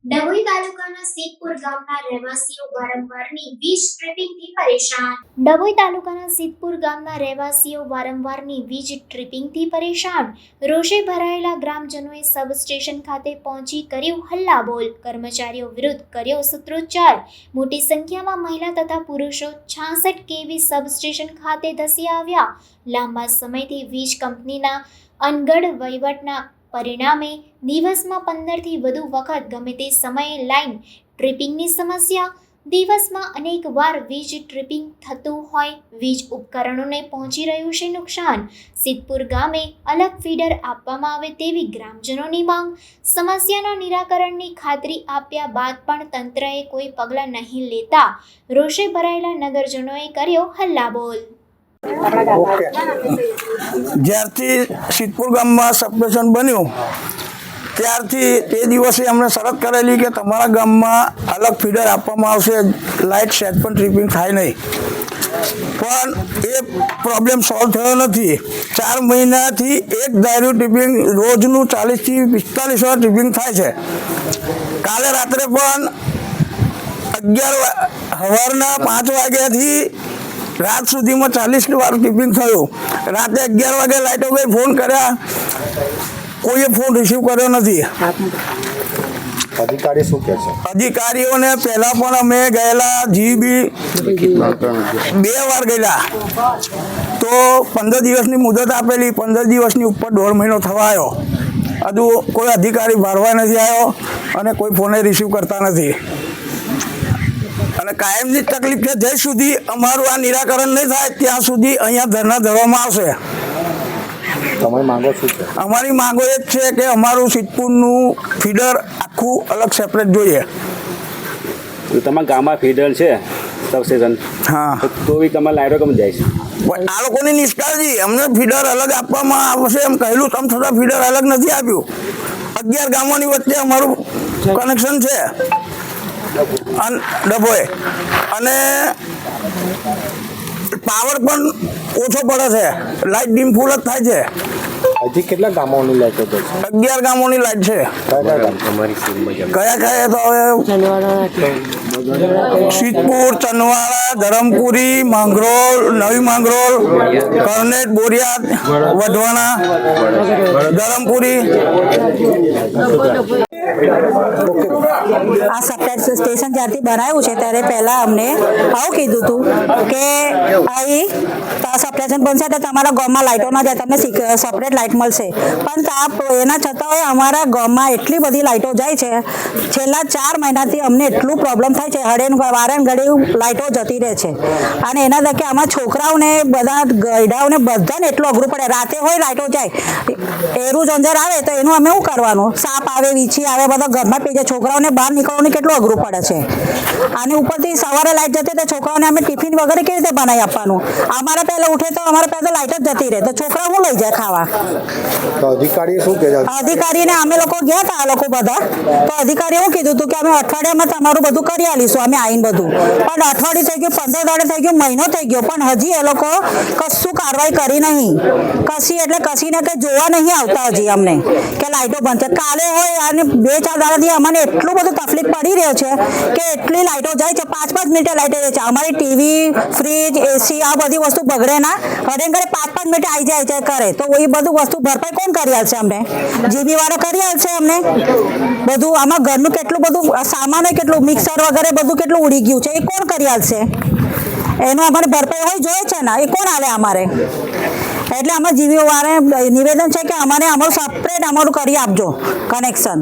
ડભોઈ તાલુકાના સિદ્ધપુર ગામના રહેવાસીઓ વારંવારની વીજ ટ્રિપિંગથી પરેશાન. ડભોઈ તાલુકાના સિદ્ધપુર ગામના રહેવાસીઓ વારંવારની વીજ ટ્રિપિંગથી પરેશાન. રોષે ભરાયેલા ગ્રામજનોએ સબ સ્ટેશન ખાતે પહોંચી કર્યું હલ્લાબોલ. કર્મચારીઓ વિરુદ્ધ કર્યો સૂત્રોચ્ચાર. મોટી સંખ્યામાં મહિલા તથા પુરુષો 66 કેવી સબ સ્ટેશન ખાતે ધસી આવ્યા. લાંબા સમયથી વીજ કંપનીના અનગઢ વહીવટના પરિણામે દિવસમાં 15 થી વધુ વખત ગમે તે સમયે લાઇન ટ્રિપિંગની સમસ્યા. દિવસમાં અનેક વાર વીજ ટ્રિપિંગ થતું હોય. વીજ ઉપકરણોને પહોંચી રહ્યું છે નુકસાન. સિદ્ધપુર ગામે અલગ ફીડર આપવામાં આવે તેવી ગ્રામજનોની માંગ. સમસ્યાના નિરાકરણની ખાતરી આપ્યા બાદ પણ તંત્રએ કોઈ પગલાં નહીં લેતા રોષે ભરાયેલા નગરજનોએ કર્યો હલ્લાબોલ. જ્યારથી સિદ્ધપુર ગામમાં સબસ્ટેશન બન્યું ત્યારથી તે દિવસે અમને શરત કરેલી કે તમારા ગામમાં અલગ ફીડર આપવામાં આવશે, લાઇટ સેટ પણ ટ્રિપિંગ થાય નહીં. પણ એ પ્રોબ્લેમ સોલ્વ થયો નથી. 4 મહિનાથી એક ધાર્યું ટ્રિપિંગ રોજનું 40 થી 45 વાર ટ્રિપિંગ થાય છે. કાલે રાત્રે પણ 11 સવારના 5 વાગ્યાથી રાત સુધીમાં 40 વાર ટિપિંગ થયું. રાતે 11 વાગે લાઇટો ગઈ, ફોન કર્યા, કોઈએ ફોન રિસીવ કર્યો નથી. અધિકારી શું કહે છે? અધિકારીઓને પહેલા પણ અમે ગયેલા, જીબી 2 વાર ગયેલા, તો 15 દિવસની મુદત આપેલી. 15 દિવસની ઉપર 1.5 મહિનો થવા આવ્યો. હજુ કોઈ અધિકારી ભારવા નથી આવ્યો અને કોઈ ફોને રિસીવ કરતા નથી. અને કાયમની તકલીફ છે. જ્યાં સુધી અમારું આ નિરાકરણ નહીં થાય ત્યાં સુધી અહીંયા ધરણા ધરવામાં આવશે. તમારી માંગો શું છે? અમારી માંગો એ જ છે કે અમારું સિદ્ધપુરનું ફીડર આખું અલગ સેપરેટ જોઈએ. તમારા ગામમાં ફીડર છે સબસ્ટેશન? હા. તો બી તમારે લાઈટો કેમ જાય છે? આ લોકોની નિષ્કાળજી. અમને ફીડર અલગ આપવામાં આવશે એમ કહેલું, તેમ છતાં ફીડર અલગ નથી આપ્યું. 11 ગામોની વચ્ચે અમારું કનેક્શન છે ડભોઈ, અને પાવર પણ ઓછો પડે છે. લાઇટ ડીમ ફૂલ જ થાય છે. હજી કેટલા ગામોની લાઈટો છે? 11 ગામોની લાઇટ છે. કયા તો હવે સિદ્ધપુર, ચનવાડા, ધરમપુરી, માંગરોળ, નવી માંગરોળ, કરનેટ, બોરિયાદ, વઢવાણા, ધરમપુરી. આ સબ સ્ટેશન જ્યારથી બનાવ્યું છે ત્યારે પહેલાં અમને આવું કીધું હતું કે અહીં સબસ્ટેશન બનશે તો તમારા ગામમાં લાઇટો ના જાય, તમને સેપરેટ લાઇટ મળશે. પણ એના છતાં અમારા ગામમાં એટલી બધી લાઇટો જાય છે. છેલ્લા 4 મહિનાથી અમને એટલું પ્રોબ્લેમ થાય છે. વારે ઘડી લાઇટો જતી રહે છે. અને એના થકી આમાં છોકરાઓને, બધા ગયડાઓને બધાને એટલું અઘરું પડે. રાતે હોય લાઇટો જાય, એરું ઝંઝર આવે તો એનું અમે શું કરવાનું? સાપ આવે, વીછી આવે, બધા ઘરમાં પી જાય. છોકરાઓને બહાર નીકળવાનું કેટલું અઘરું પડે છે. અને ઉપરથી સવારે લાઇટ જતી તો છોકરાઓને અમે ટિફિન વગેરે કેવી રીતે બનાવી આપવાનું? અમારે પહેલાં ઉઠે તો અમારે પહેલાં લાઇટ જ જતી રહે તો છોકરા શું લઈ જાય ખાવા? તો અધિકારી શું કહે છે? અધિકારીને અમે લોકો ગયા હતા, આ લોકો બધા, તો અધિકારીએ શું કીધું હતું કે અમે અઠવાડિયામાં તમારું બધું કરી આવીશું, અમે આવીને બધું. પણ અઠવાડિયું થઈ ગયું, 15 દાડે થઈ ગયું, મહિનો થઈ ગયો, પણ હજી એ લોકો કશું કાર્યવાહી કરી નહીં. કશી એટલે કશીને કંઈ જોવા નહીં આવતા હજી અમને કે લાઇટો બંધ છે. કાલે હોય અને 2-4 દાડાથી અમને એટલું બધું તકલીફ પડી રહ્યો છે કે એટલી લાઇટો જાય છે. 5-5 મિનિટે લાઇટો જાય છે. અમારી ટીવી, ફ્રીજ, એસી આ બધી વસ્તુ બગડે ના, ઘરે 5-5 મિનિટે આવી જાય કરે તો એ બધું વસ્તુ ભરપાઈ કોણ કરી આવશે? અમને જીબી વાળા કરી આવશે અમને બધું. આમાં ઘરનું કેટલું બધું સામાન હોય, કેટલું મિક્સર વગેરે બધું કેટલું ઉડી ગયું છે, એ કોણ કરી આવશે? એનું અમારે ભરપાઈ હોય જોઈએ છે ને, એ કોણ આલે અમારે? એટલે અમે જીબી વાળાને નિવેદન છે કે અમારે અમારું સેપરેટ અમારું કરી આપજો કનેક્શન.